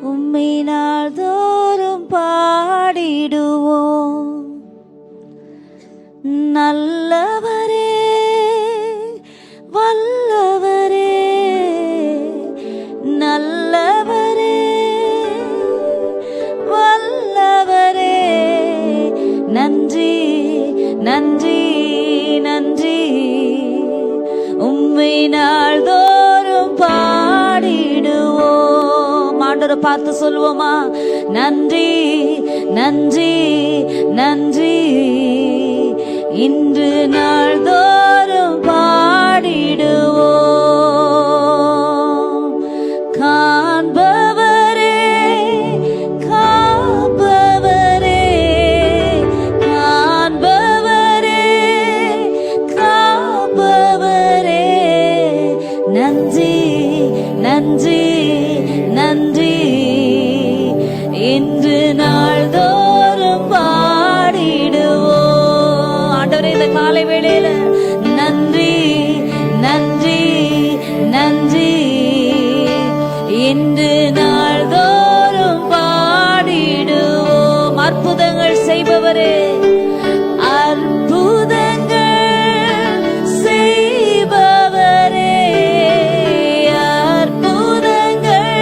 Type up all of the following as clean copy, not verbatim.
உம்மை நாள்தோறும் பாடிடுவோம். நல்லவரே, வல்லவரே, நல்லவரே, வல்லவரே, நன்றி நன்றி நன்றி. உம்மை நாள்தோறும் பாடிடுவோம். ஆண்டவரை பார்த்து சொல்லுவோமா? நன்றி நன்றி நன்றி. இன்று நாள்தோறும் பாடிடுவோம். காண்பவரே, காப்பவரே, காண்பவரே, காப்பவரே, நன்றி நன்றி நன்றி. இன்று நாள்தோறும் பாடிடுவோம். ஆண்டவரே, இந்த காலை வேளையில நன்றி நன்றி நன்றி. இன்று நாள்தோறும் பாடிடுவோம். அற்புதங்கள் செய்பவரே, அற்புதங்கள் செய்பவரே, அற்புதங்கள்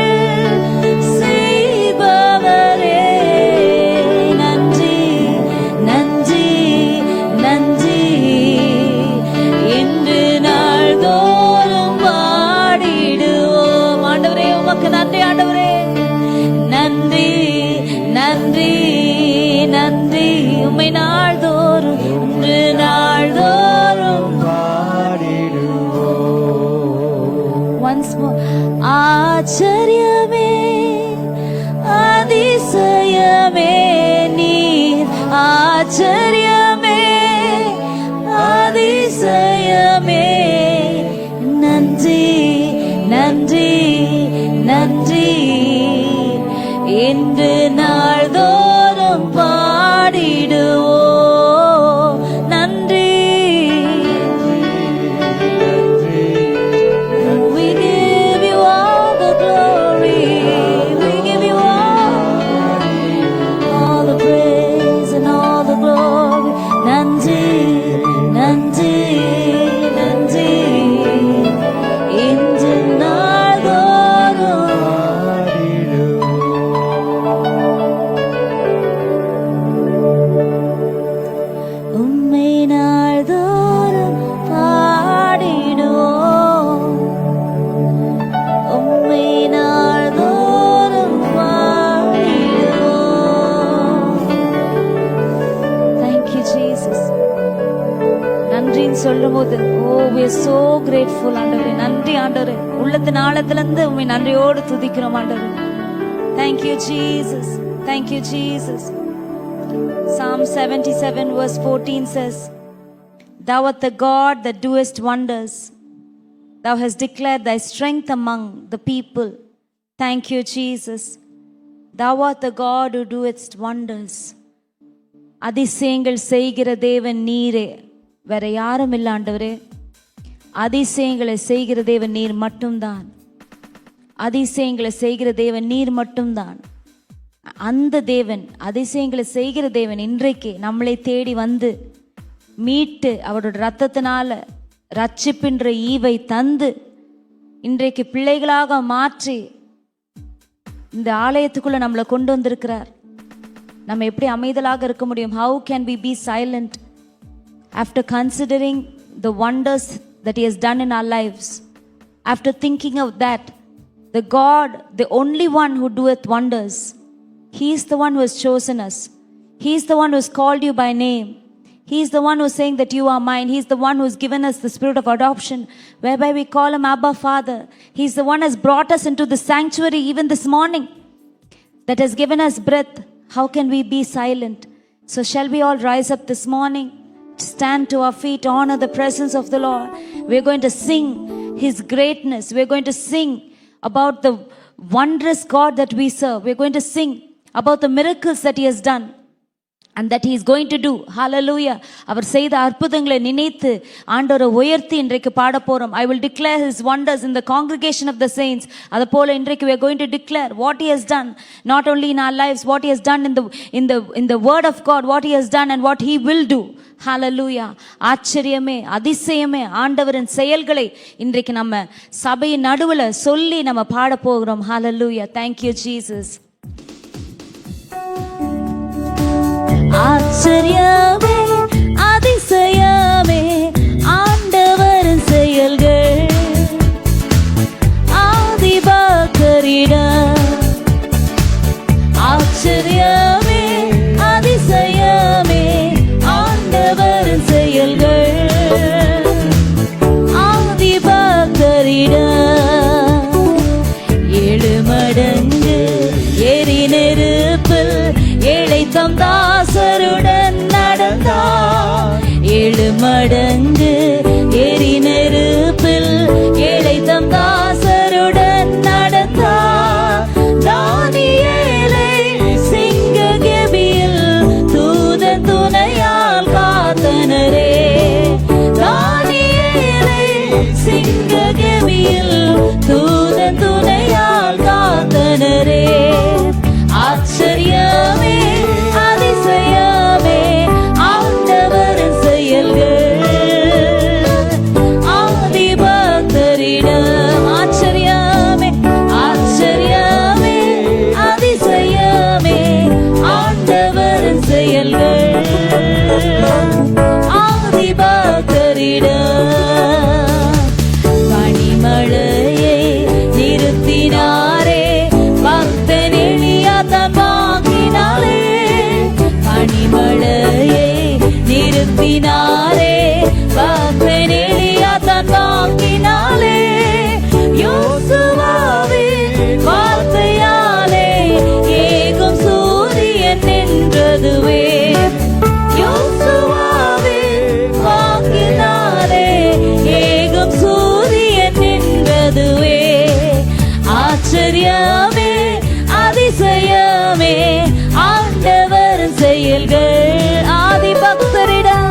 செய்பவரே, நன்றி நன்றி நன்றி. இன்று நாள்தோறும் பாடிடுவோம். ஆண்டவரே, உமக்கு நன்றி. ஆண்டவரே, நன்றி நன்றி நன்றி. உம்மை நாள்தோறும், இன்று நாள்தோறும் once more. ஆச்சரியமே, அதிசயமே நீர், ஆச்சரியமே, அதிசயமே, நன்றி நன்றி நன்றி. இன்று நாள்தோறும் பாடிடுவோம். நன்றி. We give you all the glory. We give you all the praise and all the glory. நன்றி நன்றி நன்றி. இன்று நாள்தோறும் உம்மை நாள்தோறும் பாடிடுவோம். உம்மை நாள்தோறும் பாடிடுவோம். Thank you, Jesus. நன்றின்னு சொல்லும் போது, we are so grateful. ஆண்டவரே, நன்றி ஆண்டவரே. உள்ளத்தின் ஆழத்திலிருந்து உம்மை நன்றியோடு துதிக்கிறோம் ஆண்டவரே. Thank you, Jesus. Thank you, Jesus. Psalm 77 verse 14 says, Thou art the God that doest wonders. Thou hast declared thy strength among the people. Thank you, Jesus. Thou art the God who doest wonders. அதிசயங்கள் செய்கிற தேவன் நீரே, வேற யாரும் இல்லை ஆண்டவரே. அதிசயங்களை செய்கிற தேவன் நீர் மட்டும்தான். அதிசயங்களை செய்கிற தேவன் நீர் மட்டும்தான். அந்த தேவன், அதிசயங்களை செய்கிற தேவன் இன்றைக்கு நம்மளை தேடி வந்து மீட்டு அவரோட இரத்தத்தினால ரட்சிப்பின்ற ஈவை தந்து இன்றைக்கு பிள்ளைகளாக மாற்றி இந்த ஆலயத்துக்குள்ள நம்மளை கொண்டு வந்திருக்கிறார். நம்ம எப்படி அமைதலாக இருக்க முடியும்? How can we be silent after considering the wonders that he has done in our lives? After thinking of that, the God, the only one who doeth wonders, he is the one who has chosen us. He is the one who has called you by name. He is the one who is saying that you are mine. He is the one who has given us the spirit of adoption, whereby we call him Abba Father. He is the one who has brought us into the sanctuary even this morning, that has given us breath. How can we be silent? So shall we all rise up this morning, stand to our feet, honor the presence of the Lord. We're going to sing his greatness. We're going to sing about the wondrous God that we serve. We're going to sing about the miracles that he has done. and that he is going to do. Hallelujah. அவர் செய்த அற்புதங்களை நினைத்து ஆண்டவரை உயர்த்தி இன்றைக்கு பாட போறோம். I will declare his wonders in the congregation of the saints. அதுபோல இன்றைக்கு we are going to declare what he has done, not only in our lives, what he has done in the word of God, what he has done and what he will do. ஹalleluya. ஆச்சரியமே அதிசயமே ஆண்டவரின் செயல்களை இன்றைக்கு நம்ம சபையின் நடுவுல சொல்லி நம்ம பாட போகிறோம். ஹalleluya. Thank you Jesus. ஆச்சரியமே அதிசயமே ஆண்டவரின் செயல்கள் ஆதிபக்தரிடம். ஆச்சரியமே அதிசயமே ஆண்டவரின் செயல்கள் ஆதிபக்தரிடம். 7 மடங்கு எரி நெருப்பில் ஏழை தம் தாசருடன் நடந்தார். 7 மடங்கு எரி நெருப்பில் ஏழை தம் தாசருடன் நடந்தார். தானியேலை சிங்க கெபியில் தூதன் துணையால் காத்தனரே. தானியேலை சிங்க கெபியில் தூதன் துணையால் காத்தனரே. ஆச்சரியமே அதிசயமே ஆண்டவரின் செயல்கள் ஆதிபக்தரிடம். ஆச்சரியமே ஆச்சரியமே அதிசயமே ஆண்டவரின் செயல்கள் ஆதிபக்தரிடம். பனிமழையை நிறுத்தினாரே பக்தன் எலியா தன் வாக்கினாலே. பனிமழையை நிறுத்தினாரே பக்தன் எலியா தன் வாக்கினாலே. யோசுவாவின் வார்த்தையாலே ஏகும் சூரியன் நின்றதுவே. யோசுவாவின் வாக்கினாலே ஏகும் சூரியன் நின்றதுவே. ஆச்சரியமே அதிசயமே ஆண்டவரின் செயல்கள் ஆதிபக்தரிடம்.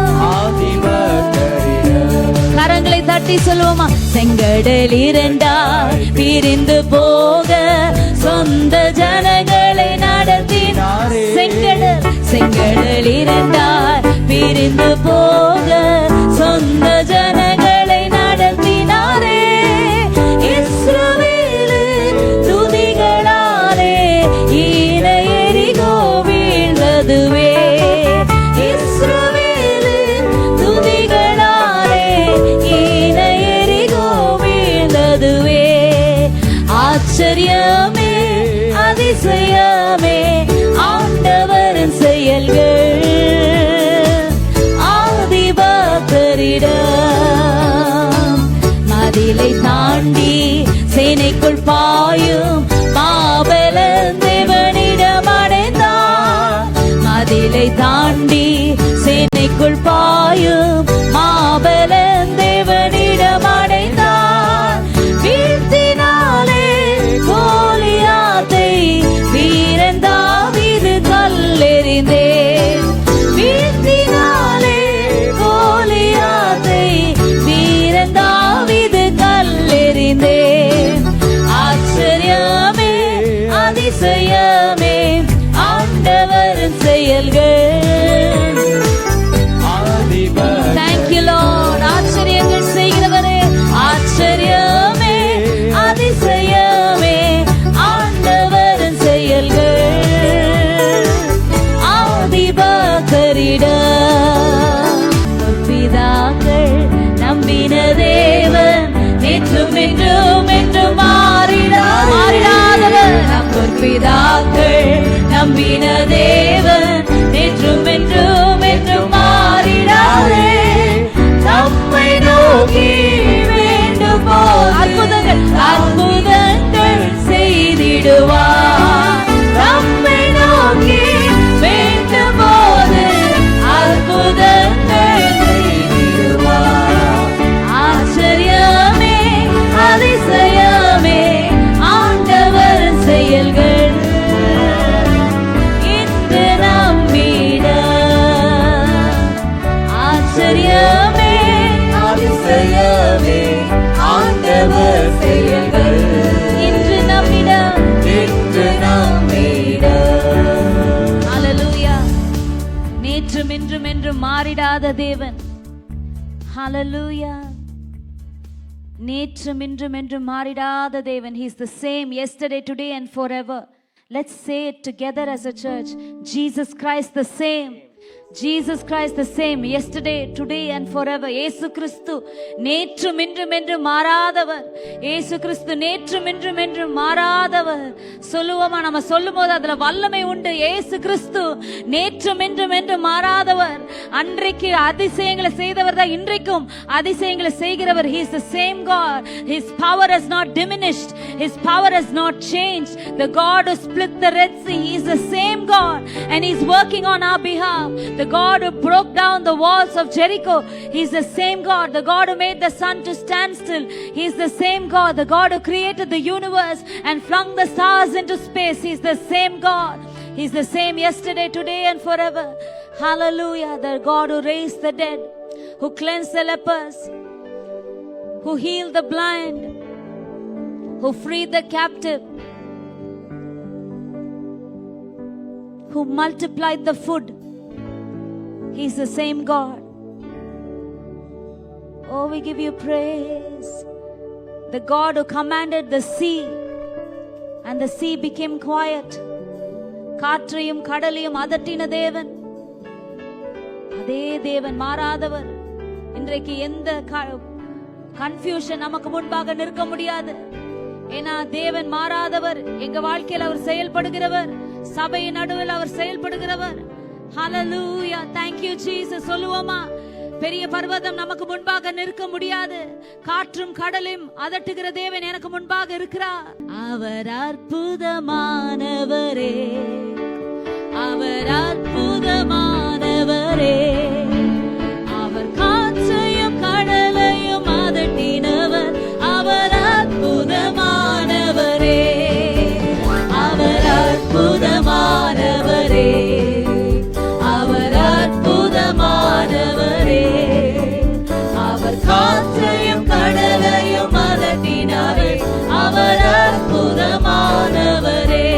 கரங்களை தட்டி சொல்லுவோமா? செங்கடல் 2 பிரிந்து போக சொந்த ஜனங்களை நடத்தினார். செங்கடல் 2 பிரிந்து போக சொந்த ஜனங்களை நடத்தினாரே. இஸ்ரவேலின் துதிகளாலே ஈன எரிகோ வீழ்ந்ததுவே. இஸ்ரவேலின் துதிகளாலே ஈன எரிகோ வீழ்ந்ததுவே. ஆச்சரியமே அதிசயமே ஆண்டவரின் செயல்கள் ஆதிபக்தரிடம். மதிலை தாண்டி சேனைக்குள் பாயும் மாபெலன் தேவனிடம் அடைந்தார். மதிலை தாண்டி சேனைக்குள் பாயும் மாபெலன் தேவனிடம் அடைந்தார். வீழ்த்தினாலே கோலியாத்தை வீரன் தாவீது கல்லெறிந்தே. வீழ்த்தினாலே கோலியாத்தை வீரன் தாவீது கல்லெறிந்தே. ஆச்சரியமே அதிசயமே ஆண்டவரின் செயல்கள். Thank you Lord. ஆச்சரியங்கள் செய்கிறவரே. ஆச்சரியமே அதிசயமே ஆண்டவரின் செயல்கள் ஆதிபக்தரிடம். பிதாக்கள் நம்பின தேவன் நேற்றும் என்றும் என்றும் மாறிடாதவர். நம் பிதாக்கள் நம்பின தேவன் நேற்றும் மாறாத தேவன். ஹalleluya. நேற்றும் இன்றும் என்றும் மாறிடாத தேவன். He is the same yesterday, today and forever. Let's say it together as a church. Jesus Christ the same. Jesus Christ the same yesterday, today and forever. இயேசு கிறிஸ்து நேற்றும் இன்றும் என்றும் மாறாதவர். இயேசு கிறிஸ்து நேற்றும் இன்றும் என்றும் மாறாதவர். சொல்லுவோமா? நம்ம சொல்லும்போது அதுல வல்லமை உண்டு. இயேசு கிறிஸ்து நேற்றும் இன்றும் என்றும் மாறாதவர். அன்றைக்கு அதிசயங்களை செய்தவர் தான் இன்றைக்கும் அதிசயங்களை செய்கிறவர். He is the same God. His power has not diminished. His power has not changed. The God who split the Red Sea, He is the same God and He is working on our behalf. The God who broke down the walls of Jericho, He is the same God. The God who made the sun to stand still, He is the same God. The God who created the universe and flung the stars into space, He is the same God. He is the same yesterday, today and forever. Hallelujah. The God who raised the dead, who cleansed the lepers, who healed the blind, who freed the captive, who multiplied the food. He is the same God. Oh, we give you praise. The God who commanded the sea and the sea became quiet. காற்றையும் கடலையும் அதட்டின தேவன். அதே தேவன் மாறாதவர். இன்றைக்கு எந்த confusion நமக்கு முன்பாக நிற்க முடியாது. ஏன்னா தேவன் மாறாதவர். எங்க வாழ்க்கையில் அவர் செயல்படுகிறவர். சபையின் நடுவில் அவர் செயல்படுகிறவர். Hallelujah. Thank you Jesus. சொல்லுவோமா? பெரிய பர்வதம் நமக்கு முன்பாக நிற்க முடியாது. காற்றும் கடலும் அதட்டுகிற தேவன் எனக்கு முன்பாக இருக்கிறார். அவர் அற்புதமானவரே, அவர் அற்புதமானவரே, அவர் காற்றையும் கடலையும் அதட்டினவர். அவர் அற்புதமானவரே, அவர் அற்புதமானவரே, அவர் அற்புதமானவரே, அவர் காற்றையும் கடலையும் அதட்டினாரே. அவர் அற்புதமானவரே,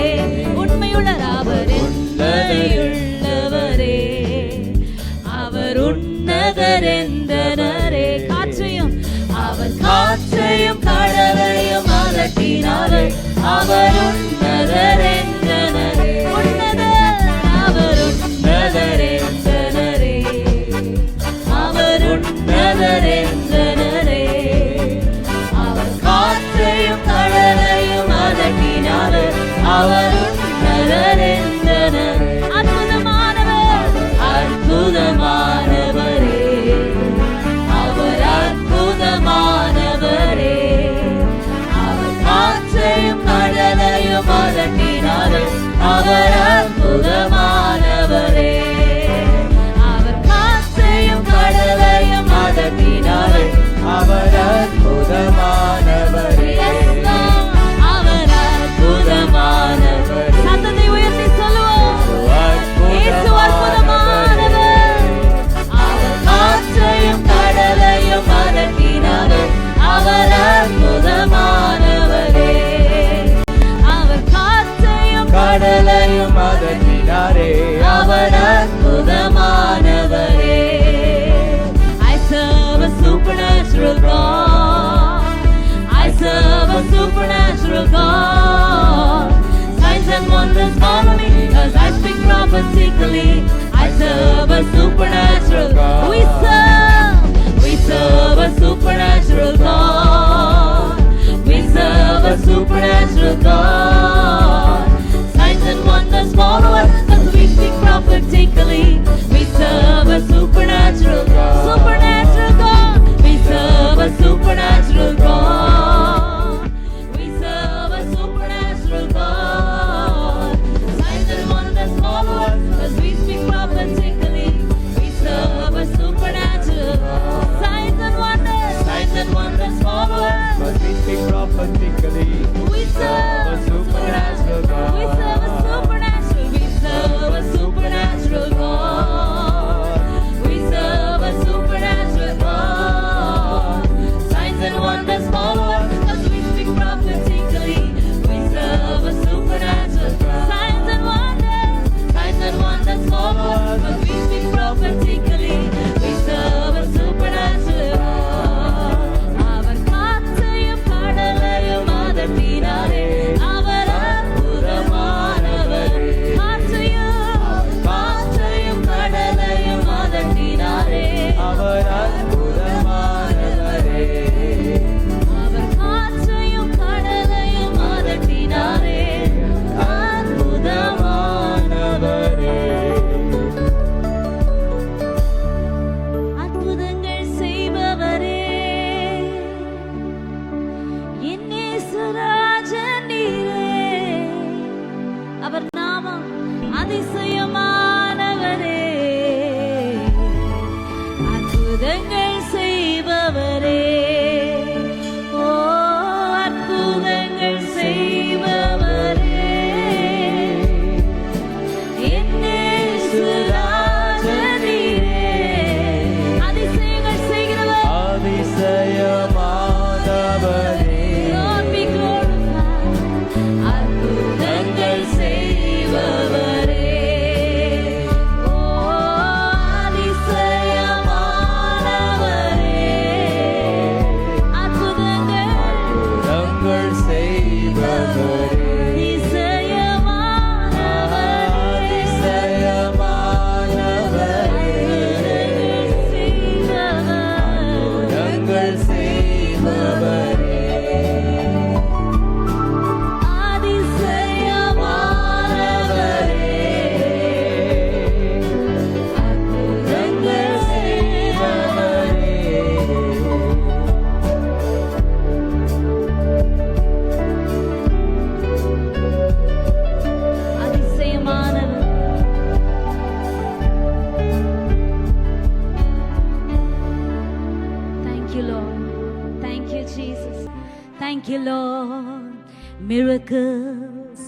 உண்மையுள்ளர். அவர் உண்மையுள்ளவரே, அவர் உன்னதர் என்றனரே. காற்றையும் அவர் காற்றையும் கடலையும் அதட்டினாரே. அவர் உன்னதர் என்றனரே. உன்னதர். அவர் உன்னதர் என்றனரே. அவர் உன்னதர் என்றனரே. அவர் காற்றையும் கடலையும் அதட்டினாரே. அவர் உன்னதர் என்றனரே. அற்புதமானவர், அற்புதமானவரே, அவர் அற்புதமானவரே, அவர் காற்றையும் கடலையும் அதட்டினாரே. அவர் அற்புதமானவரே, அவர் காற்றையும் கடலையும் அதட்டினாரே. அவர் அற்புதமானவரே, அவர் அற்புதமானவரே. சத்தத்தை உயர்த்தி சொல்லுவோம். இயேசு அற்புதமானவர். அவர் காற்றையும் கடலையும் அதட்டினாரே. அவர் அற்புதமானவரே, அவர் காற்றையும் கடலையும் அதட்டினாரே. அவர் அற்புதமானவரே. I serve a supernatural God. I serve a supernatural God. Signs and wonders follow me as I speak prophetically. I serve a supernatural God. We serve a supernatural God. We serve a supernatural God. Signs and wonders follow us as we speak prophetically. We serve a supernatural God. Supernatural God. We serve a supernatural God. We serve a supernatural God. Signs and wonders follow us as we speak prophetically. We serve a supernatural God. Signs and wonders follow us as we speak prophetically. We serve நடத்தினாரே. அவர் அற்புதமானவர். காற்றையும் கடலையும் அதட்டினாரே. அவர் அற்புதமானவரே. அவர் காற்றையும் கடலையும் அதட்டினாரே. அற்புதமானவரே. அற்புதங்கள் செய்பவரே, என் இயேசுராஜன் நீரே. அவர் நாமம் அதிசயமானவரே. அற்புதங்கள் செய்பவரே, ஓ அற்புதங்கள் செய்பவரே, என் இயேசுராஜன் நீரே. அதிசயங்கள் செய்கிறவர், அதிசயமானவரே. Lord be glorified. அற்புதங்கள் செய்பவரே, ஓ அதிசயமானவரே. அற்புதங்கள் அற்புதங்கள் செய்பவரே. அதிசயமானவரே. அற்புதங்கள் செய்பவரே. அற்புதங்கள் செய்பவரே. Thank you, Lord. Thank you, Jesus. Thank you, Lord. Miracles,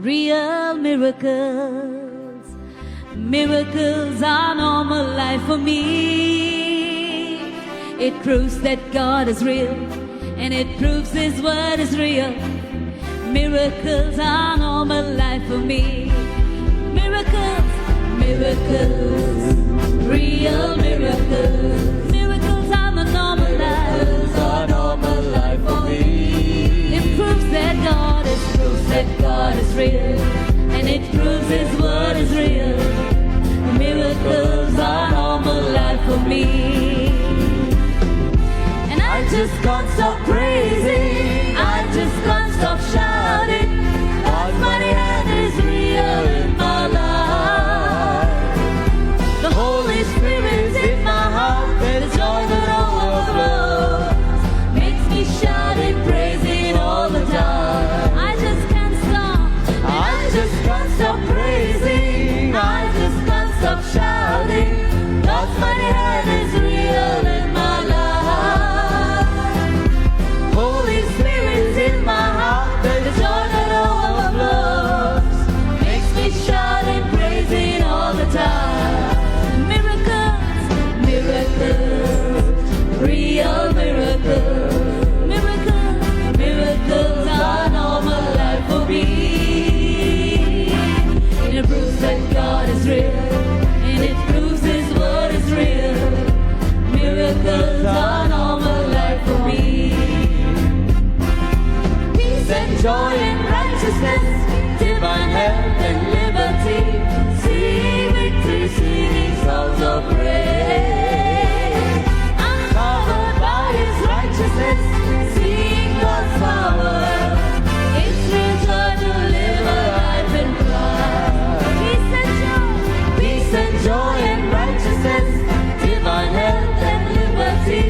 real miracles. Miracles are normal life for me. It proves that God is real, and it proves His word is real. Miracles are normal life for me. Miracles, miracles, real miracles. Miracles are the normal life. Miracles are normal life for me. It proves that God is real, and it proves His word is real. Miracles are normal life for me. And I just can't stop praising, I just can't stop shouting. God's mighty hand is real in my life. The Holy Spirit's in my heart, the joy that overflows makes me shout and praising all the time. I just can't stop, I just can't stop praising, I just can't stop shouting. God's mighty hand is real in my life. Holy Spirit's in my heart, the joy that overflows makes me shout and praising all the time. Miracles, miracles, real miracles. Miracles, miracles are normal life for me. And it proves that God is real, and it proves His word is real. Miracles are normal life for me. Peace and joy and righteousness, divine health and liberty, seeing victory, singing songs of praise. I'm covered by His righteousness, seeing God's power. It's real joy to live a life in Christ. Peace and joy and righteousness, divine health and liberty,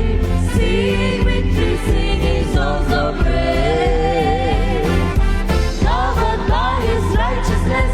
seeing victory, singing songs of praise. Covered by His righteousness,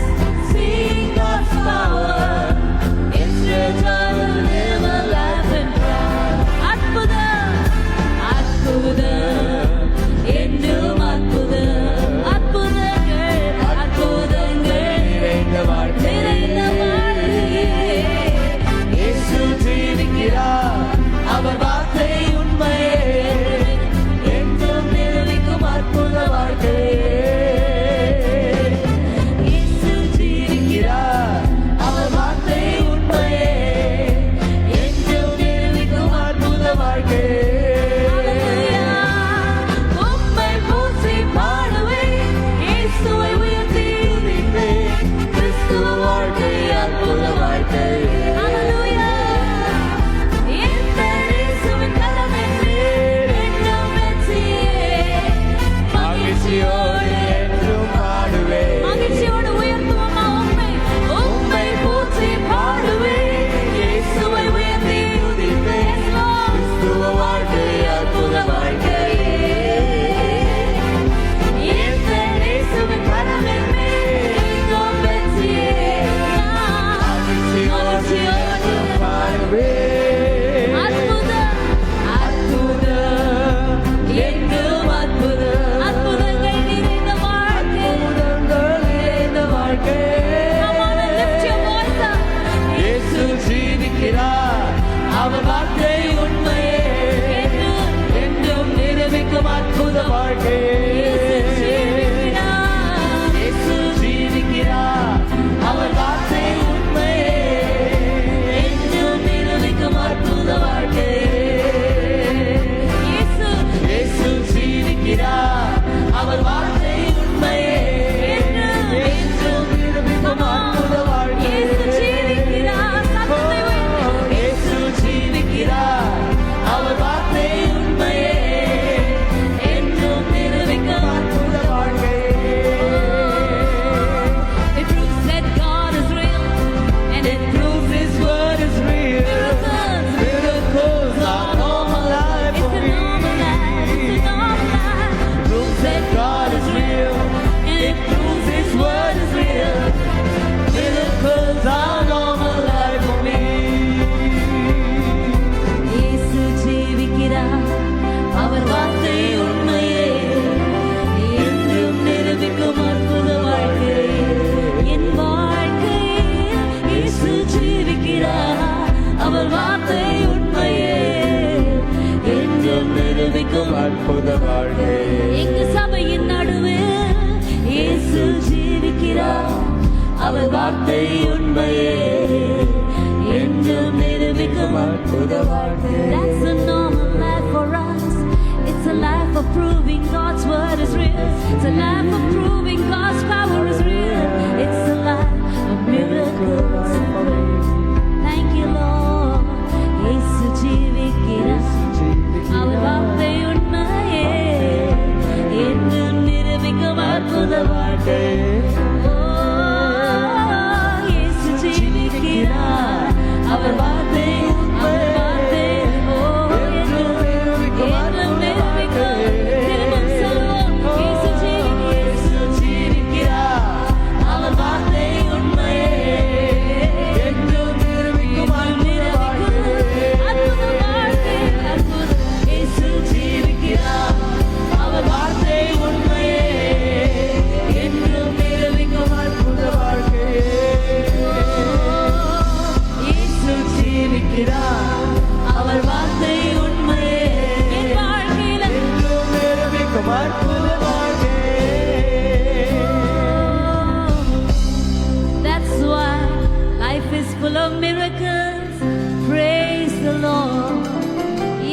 அவர் வார்த்தை உண்மையே என்றும் நிரூபிக்கும் அற்புத வாழ்க்கை. That's a normal life for us. It's a life of proving God's word is real. It's a life of proving God's power is real. It's a life of miracles. Thank you, Lord. இயேசு ஜீவிக்கிறார். அவர் வார்த்தை உண்மையே என்றும் நிரூபிக்கும் அற்புத வாழ்க்கை. இயேசு ஜீவிக்கிறார். அவர் வார்த்தை அவர் வார்த்தை உண்மையே என் வாழ்க்கையில என்றும் நிரூபிக்கும் அற்புத வாழ்க்கை. That's why life is full of miracles. Praise the Lord.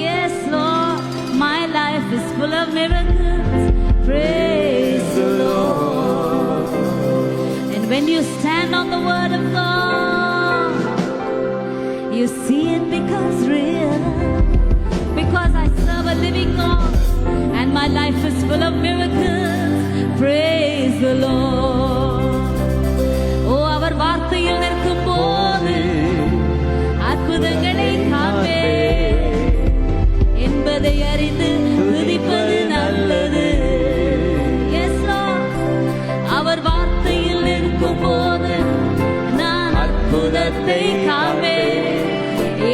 Yes, Lord, my life is full of miracles. Praise the Lord. And when you stand on the word of God, you see it becomes real, because I serve a living God and my life is full of miracles. Praise the Lord. Oh, அவர் வார்த்தையில் நிற்கும் போது அற்புதங்களை காண்பே என்பதை அறிந்து துதிப்பது நல்லது. Yes, Lord, அவர் வார்த்தையில் நிற்கும் போது நான் அற்புதத்தை காண்பே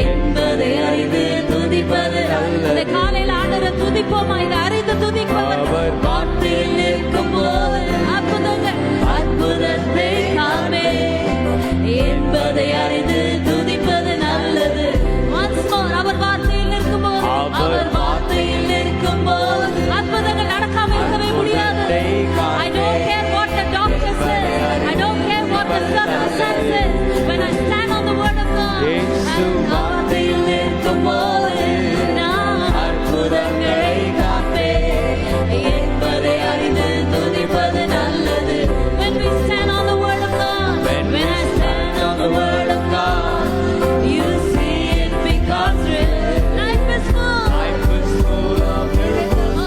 என்பதை அறிந்து துதிப்பது. இந்த காலையில் ஆண்டவரை துதிப்போமா? இதை அறிந்து துதிப்பவர் வார்த்தையில் நிற்கும் போது அற்புதங்கள் அற்புதத்தை காணே என்பதை அறிந்து துதிப்பது நல்லது. Once more, அவர் வார்த்தையில் நிற்கும் போது, அவர் வார்த்தையில் நிற்கும் போது அற்புதங்கள் நடக்காம இருக்கவே முடியாது. I don't care what the doctor says. I don't care what the circumstances. When I stand on the word of God, வார்த்தையில் நிற்கும் போது நான் அற்புதங்களை காப்பேன் என்பதை அறிந்து துதிப்பது நல்லது. When we stand on the word of God, when I stand on the word of God, you see it becomes real. Life is full. Life is full of miracles.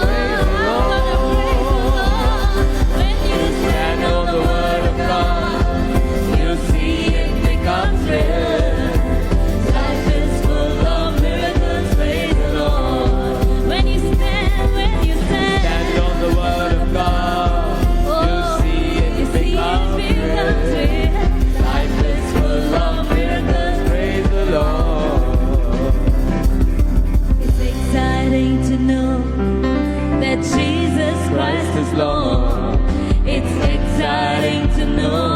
I'm gonna praise the Lord. When you stand on the word of God, You see it becomes real. life is full of miracles. Praise the Lord. When you stand, Stand on the word of God. You see you it see it becomes becomes real. real. Life is full of miracles. Praise the Lord. It's exciting to know that Jesus Christ is Lord. It's exciting to know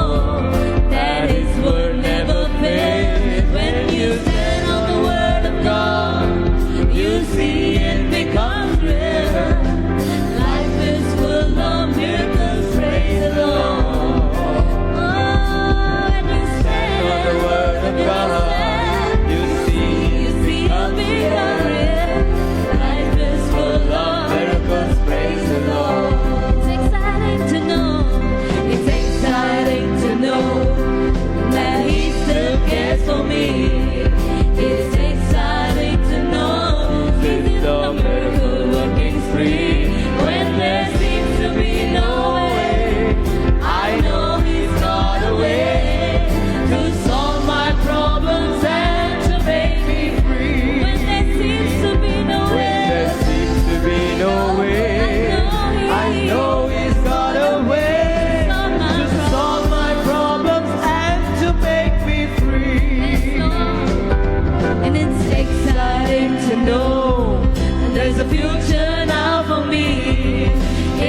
that His word never fails. When you stand on the word of God, you see it becomes real. Life is full of miracles. Praise the Lord. Oh, when you stand On the word of when you God. stand, You see you it see it becomes become real. real. Life is full of Miracles. Praise the Lord. It's exciting to know. It's exciting to know that He still cares for me. It's exciting to know He's in the miracle working free. When there seems to be no way, I know He's got a way to solve my problems and to make me free. When there seems to be no way, There seems to be no way. I know He's got a way to solve my problems and to make me free. And it's exciting to know there's a future now for me.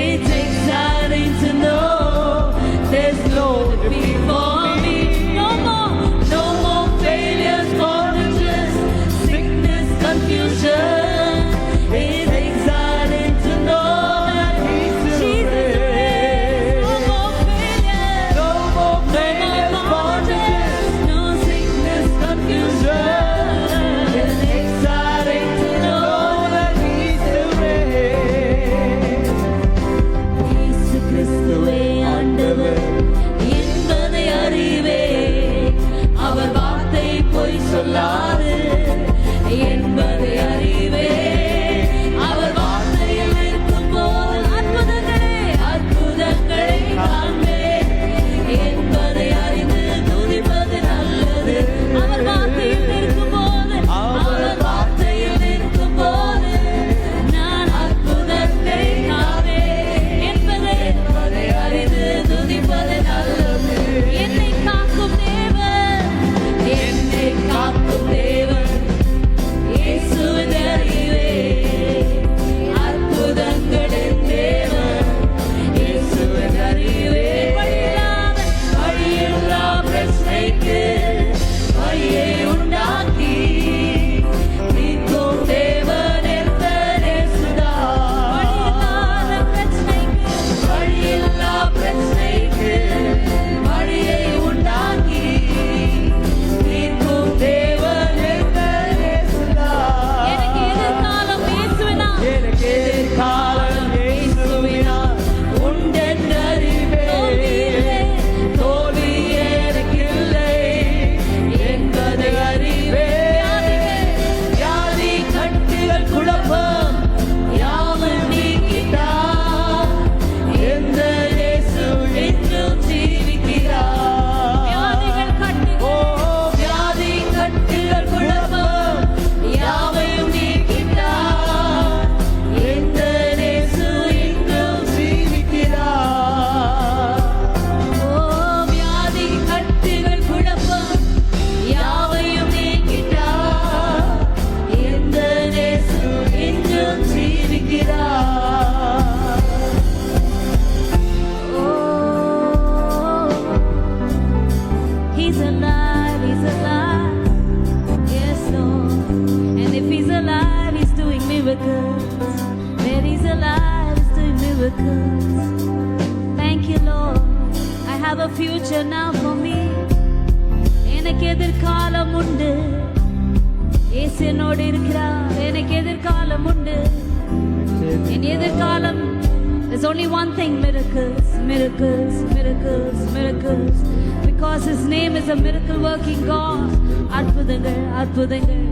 It's exciting to know there's no defeat for me. No more failures, foreignness, sickness, confusion. It's exciting to know that Jesus is. No more failures. No more failures, have a future now for me. எனக்கு எதிர்காலம் உண்டு, இயேசு என்னோடு இருக்கிறார். எனக்கு எதிர்காலம் உண்டு, என் எதிர்காலம். There's only one thing, miracles, miracles, miracles, miracles. Because His name is a miracle working God. அற்புதங்கள், அற்புதங்கள்.